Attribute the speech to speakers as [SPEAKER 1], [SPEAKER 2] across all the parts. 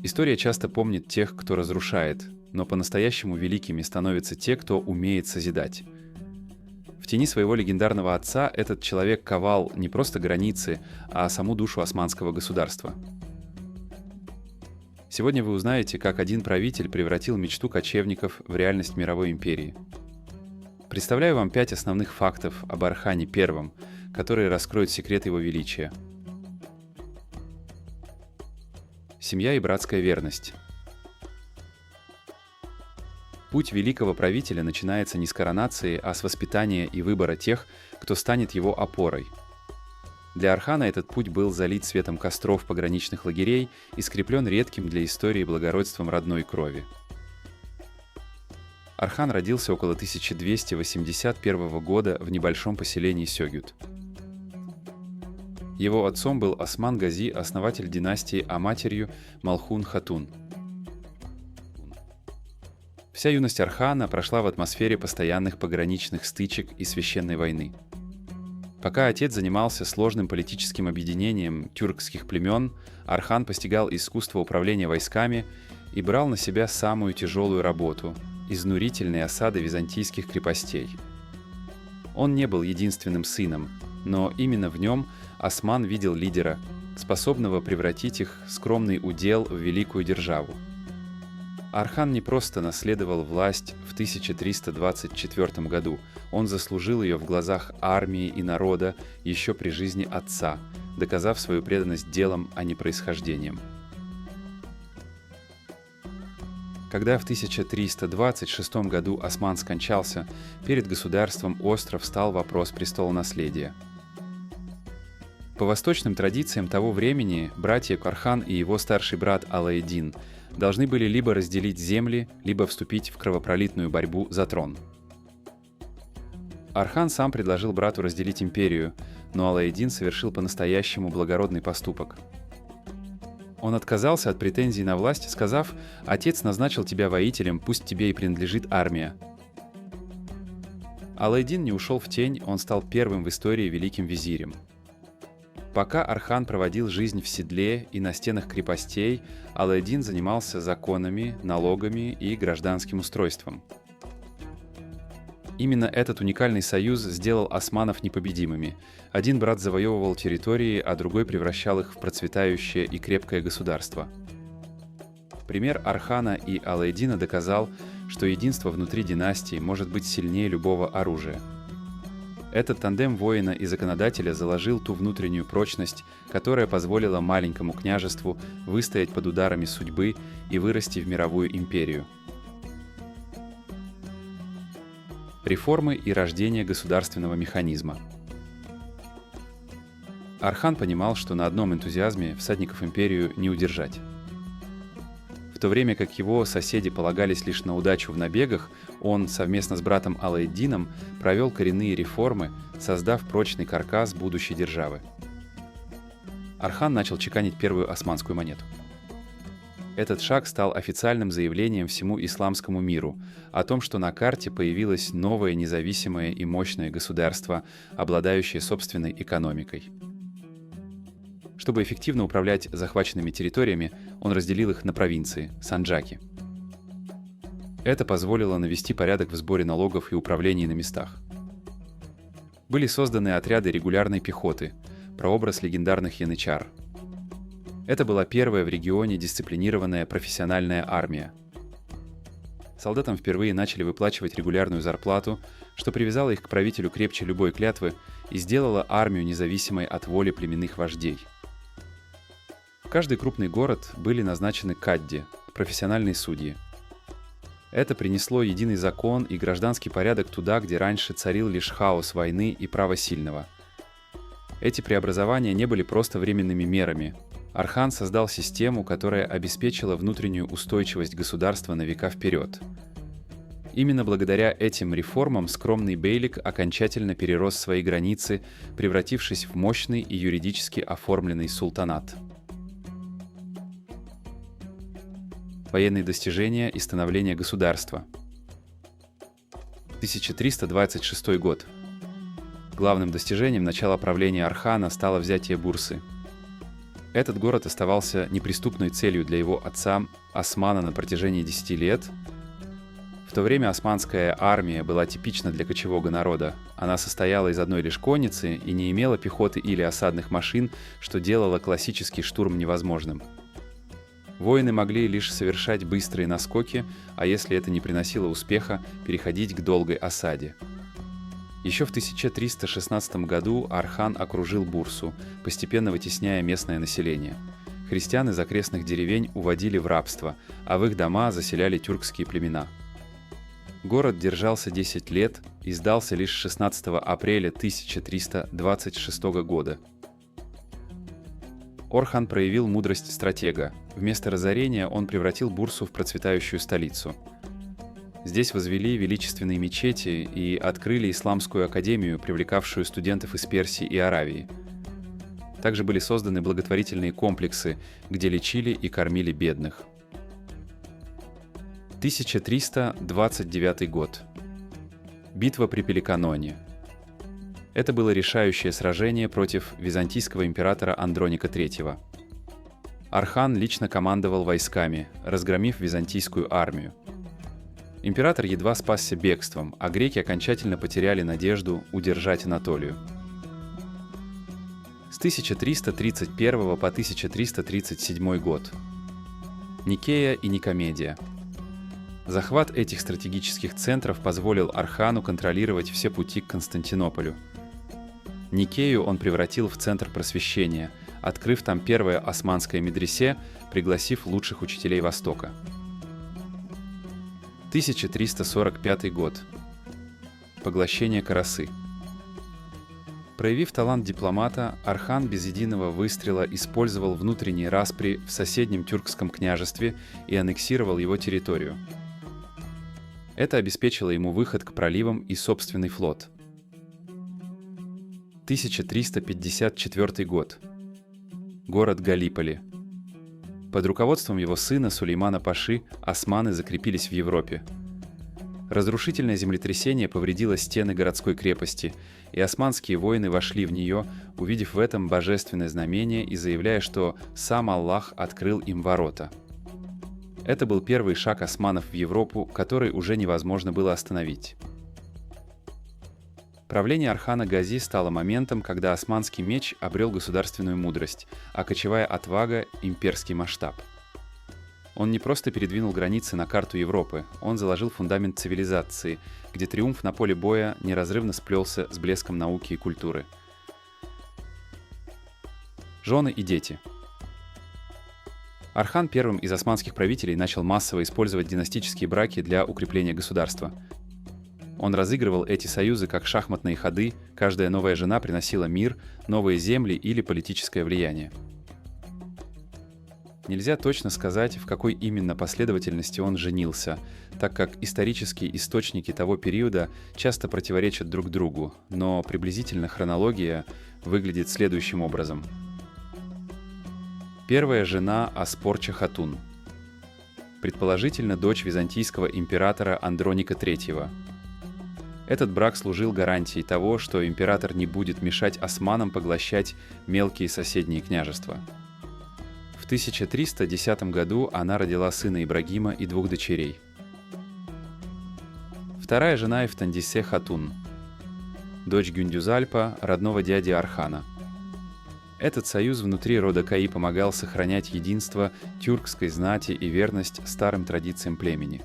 [SPEAKER 1] История часто помнит тех, кто разрушает, но по-настоящему великими становятся те, кто умеет созидать. В тени своего легендарного отца этот человек ковал не просто границы, а саму душу османского государства. Сегодня вы узнаете, как один правитель превратил мечту кочевников в реальность мировой империи. Представляю вам 5 основных фактов об Орхане I, которые раскроют секрет его величия. Семья и братская верность. Путь великого правителя начинается не с коронации, а с воспитания и выбора тех, кто станет его опорой. Для Орхана этот путь был залит светом костров пограничных лагерей и скреплен редким для истории благородством родной крови. Орхан родился около 1281 года в небольшом поселении Сёгют. Его отцом был Осман Гази, основатель династии, а матерью – Малхун Хатун. Вся юность Орхана прошла в атмосфере постоянных пограничных стычек и священной войны. Пока отец занимался сложным политическим объединением тюркских племен, Орхан постигал искусство управления войсками и брал на себя самую тяжелую работу – изнурительные осады византийских крепостей. Он не был единственным сыном, но именно в нем Осман видел лидера, способного превратить их скромный удел в великую державу. Орхан не просто наследовал власть в 1324 году, он заслужил ее в глазах армии и народа еще при жизни отца, доказав свою преданность делам, а не происхождением. Когда в 1326 году Осман скончался, перед государством остро встал вопрос престолонаследия. По восточным традициям того времени братья Орхан и его старший брат Алаэддин должны были либо разделить земли, либо вступить в кровопролитную борьбу за трон. Орхан сам предложил брату разделить империю, но Алаэддин совершил по-настоящему благородный поступок. Он отказался от претензий на власть, сказав: «Отец назначил тебя воителем, пусть тебе и принадлежит армия». Алаэддин не ушел в тень, он стал первым в истории великим визирем. Пока Орхан проводил жизнь в седле и на стенах крепостей, Алаэддин занимался законами, налогами и гражданским устройством. Именно этот уникальный союз сделал османов непобедимыми. Один брат завоевывал территории, а другой превращал их в процветающее и крепкое государство. Пример Орхана и Алаэддина доказал, что единство внутри династии может быть сильнее любого оружия. Этот тандем воина и законодателя заложил ту внутреннюю прочность, которая позволила маленькому княжеству выстоять под ударами судьбы и вырасти в мировую империю. Реформы и рождение государственного механизма. Орхан понимал, что на одном энтузиазме всадников империю не удержать. В то время как его соседи полагались лишь на удачу в набегах, он совместно с братом Алаэддином провел коренные реформы, создав прочный каркас будущей державы. Орхан начал чеканить первую османскую монету. Этот шаг стал официальным заявлением всему исламскому миру о том, что на карте появилось новое независимое и мощное государство, обладающее собственной экономикой. Чтобы эффективно управлять захваченными территориями, он разделил их на провинции – санджаки. Это позволило навести порядок в сборе налогов и управлении на местах. Были созданы отряды регулярной пехоты, прообраз легендарных янычар. Это была первая в регионе дисциплинированная профессиональная армия. Солдатам впервые начали выплачивать регулярную зарплату, что привязало их к правителю крепче любой клятвы и сделало армию независимой от воли племенных вождей. В каждый крупный город были назначены кадди – профессиональные судьи. Это принесло единый закон и гражданский порядок туда, где раньше царил лишь хаос войны и право сильного. Эти преобразования не были просто временными мерами. Орхан создал систему, которая обеспечила внутреннюю устойчивость государства на века вперед. Именно благодаря этим реформам скромный бейлик окончательно перерос свои границы, превратившись в мощный и юридически оформленный султанат. Военные достижения и становление государства. 1326 год. Главным достижением начала правления Орхана стало взятие Бурсы. Этот город оставался неприступной целью для его отца Османа на протяжении 10 лет. В то время османская армия была типична для кочевого народа. Она состояла из одной лишь конницы и не имела пехоты или осадных машин, что делало классический штурм невозможным. Воины могли лишь совершать быстрые наскоки, а если это не приносило успеха, переходить к долгой осаде. Еще в 1316 году Орхан окружил Бурсу, постепенно вытесняя местное население. Христиан из окрестных деревень уводили в рабство, а в их дома заселяли тюркские племена. Город держался 10 лет и сдался лишь 16 апреля 1326 года. Орхан проявил мудрость стратега. Вместо разорения он превратил Бурсу в процветающую столицу. Здесь возвели величественные мечети и открыли исламскую академию, привлекавшую студентов из Персии и Аравии. Также были созданы благотворительные комплексы, где лечили и кормили бедных. 1329 год. Битва при Пеликаноне. Это было решающее сражение против византийского императора Андроника III. Орхан лично командовал войсками, разгромив византийскую армию. Император едва спасся бегством, а греки окончательно потеряли надежду удержать Анатолию. С 1331 по 1337 год. Никея и Никомедия. Захват этих стратегических центров позволил Орхану контролировать все пути к Константинополю. Никею он превратил в центр просвещения, открыв там первое османское медресе, пригласив лучших учителей Востока. 1345 год. Поглощение Карасы. Проявив талант дипломата, Орхан без единого выстрела использовал внутренние распри в соседнем тюркском княжестве и аннексировал его территорию. Это обеспечило ему выход к проливам и собственный флот. 1354 год. Город Галиполи. Под руководством его сына Сулеймана Паши османы закрепились в Европе. Разрушительное землетрясение повредило стены городской крепости, и османские воины вошли в нее, увидев в этом божественное знамение и заявляя, что сам Аллах открыл им ворота. Это был первый шаг османов в Европу, который уже невозможно было остановить. Правление Орхана Гази стало моментом, когда османский меч обрел государственную мудрость, а кочевая отвага – имперский масштаб. Он не просто передвинул границы на карту Европы, он заложил фундамент цивилизации, где триумф на поле боя неразрывно сплелся с блеском науки и культуры. Жены и дети. Орхан первым из османских правителей начал массово использовать династические браки для укрепления государства. Он разыгрывал эти союзы как шахматные ходы, каждая новая жена приносила мир, новые земли или политическое влияние. Нельзя точно сказать, в какой именно последовательности он женился, так как исторические источники того периода часто противоречат друг другу, но приблизительно хронология выглядит следующим образом. Первая жена Аспорча Хатун. Предположительно, дочь византийского императора Андроника III. Этот брак служил гарантией того, что император не будет мешать османам поглощать мелкие соседние княжества. В 1310 году она родила сына Ибрагима и 2 дочерей. Вторая жена Эфтандисе Хатун, дочь Гюндюзальпа, родного дяди Орхана. Этот союз внутри рода Каи помогал сохранять единство тюркской знати и верность старым традициям племени.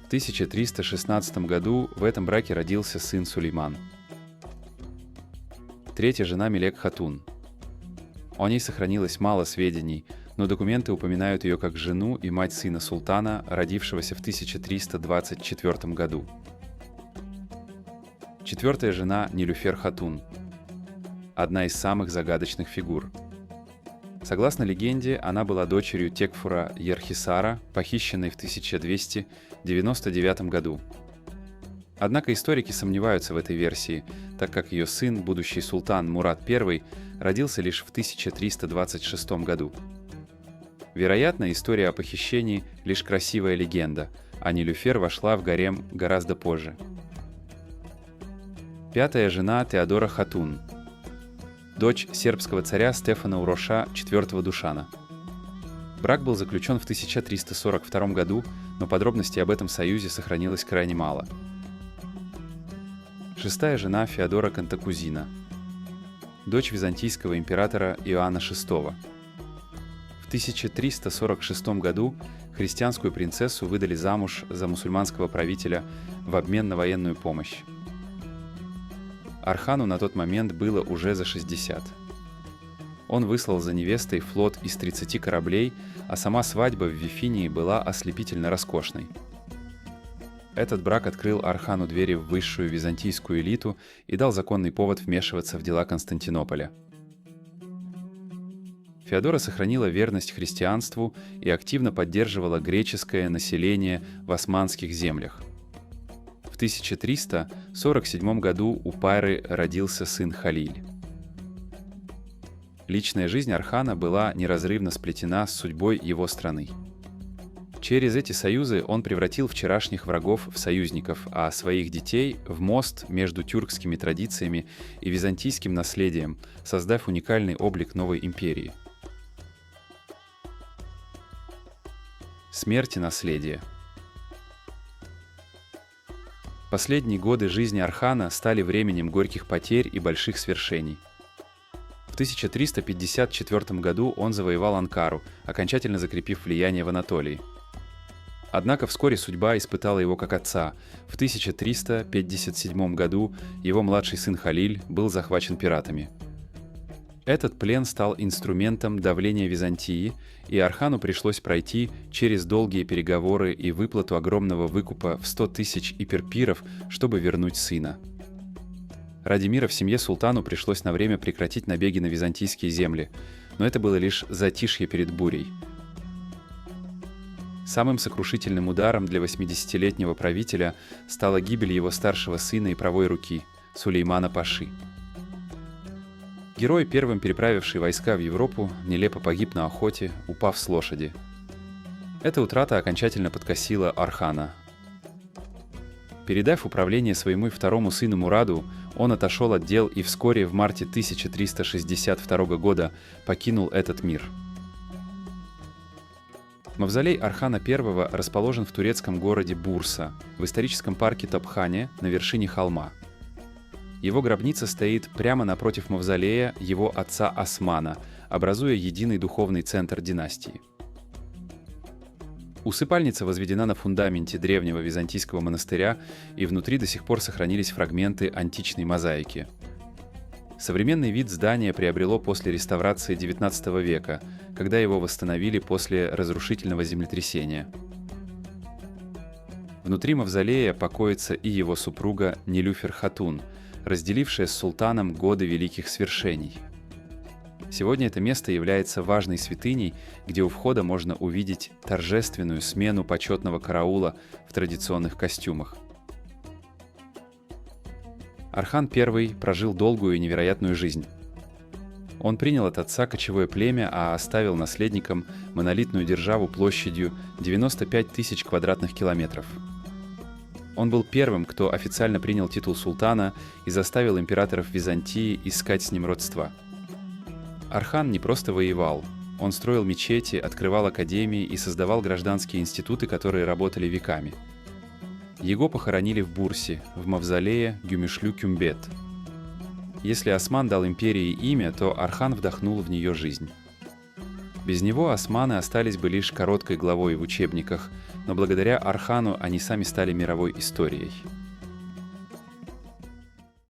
[SPEAKER 1] В 1316 году в этом браке родился сын Сулейман. Третья жена Мелек Хатун. О ней сохранилось мало сведений, но документы упоминают ее как жену и мать сына султана, родившегося в 1324 году. Четвертая жена Нилюфер Хатун. Одна из самых загадочных фигур. Согласно легенде, она была дочерью Текфура Ерхисара, похищенной в 1299 году. Однако историки сомневаются в этой версии, так как ее сын, будущий султан Мурад I, родился лишь в 1326 году. Вероятно, история о похищении – лишь красивая легенда, а Нилюфер вошла в гарем гораздо позже. Пятая жена Теодора Хатун. дочь сербского царя Стефана Уроша IV Душана. Брак был заключен в 1342 году, но подробностей об этом союзе сохранилось крайне мало. Шестая жена Феодора Кантакузина, дочь византийского императора Иоанна VI. В 1346 году христианскую принцессу выдали замуж за мусульманского правителя в обмен на военную помощь. Архану на тот момент было уже за 60. Он выслал за невестой флот из 30 кораблей, а сама свадьба в Вифинии была ослепительно роскошной. Этот брак открыл Архану двери в высшую византийскую элиту и дал законный повод вмешиваться в дела Константинополя. Феодора сохранила верность христианству и активно поддерживала греческое население в османских землях. В 1347 году у Пайры родился сын Халиль. Личная жизнь Архана была неразрывно сплетена с судьбой его страны. Через эти союзы он превратил вчерашних врагов в союзников, а своих детей — в мост между тюркскими традициями и византийским наследием, создав уникальный облик новой империи. Смерть и наследие. Последние годы жизни Архана стали временем горьких потерь и больших свершений. В 1354 году он завоевал Анкару, окончательно закрепив влияние в Анатолии. Однако вскоре судьба испытала его как отца. В 1357 году его младший сын Халиль был захвачен пиратами. Этот плен стал инструментом давления Византии, и Архану пришлось пройти через долгие переговоры и выплату огромного выкупа в 100 тысяч иперпиров, чтобы вернуть сына. Ради мира в семье султану пришлось на время прекратить набеги на византийские земли, но это было лишь затишье перед бурей. Самым сокрушительным ударом для 80-летнего правителя стала гибель его старшего сына и правой руки, Сулеймана Паши. Герой, первым переправивший войска в Европу, нелепо погиб на охоте, упав с лошади. Эта утрата окончательно подкосила Архана. Передав управление своему второму сыну Мураду, он отошел от дел и вскоре в марте 1362 года покинул этот мир. Мавзолей Архана I расположен в турецком городе Бурса, в историческом парке Топхане на вершине холма. Его гробница стоит прямо напротив мавзолея его отца Османа, образуя единый духовный центр династии. Усыпальница возведена на фундаменте древнего византийского монастыря, и внутри до сих пор сохранились фрагменты античной мозаики. Современный вид здания приобрело после реставрации XIX века, когда его восстановили после разрушительного землетрясения. Внутри мавзолея покоится и его супруга Нилюфер Хатун, разделившая с султаном годы великих свершений. Сегодня это место является важной святыней, где у входа можно увидеть торжественную смену почетного караула в традиционных костюмах. Архан I прожил долгую и невероятную жизнь. Он принял от отца кочевое племя, а оставил наследникам монолитную державу площадью 95 тысяч квадратных километров. Он был первым, кто официально принял титул султана и заставил императоров Византии искать с ним родства. Архан не просто воевал. Он строил мечети, открывал академии и создавал гражданские институты, которые работали веками. Его похоронили в Бурсе, в мавзолее Гюмешлю-Кюмбет. Если Осман дал империи имя, то Архан вдохнул в нее жизнь. Без него османы остались бы лишь короткой главой в учебниках, но благодаря Архану они сами стали мировой историей.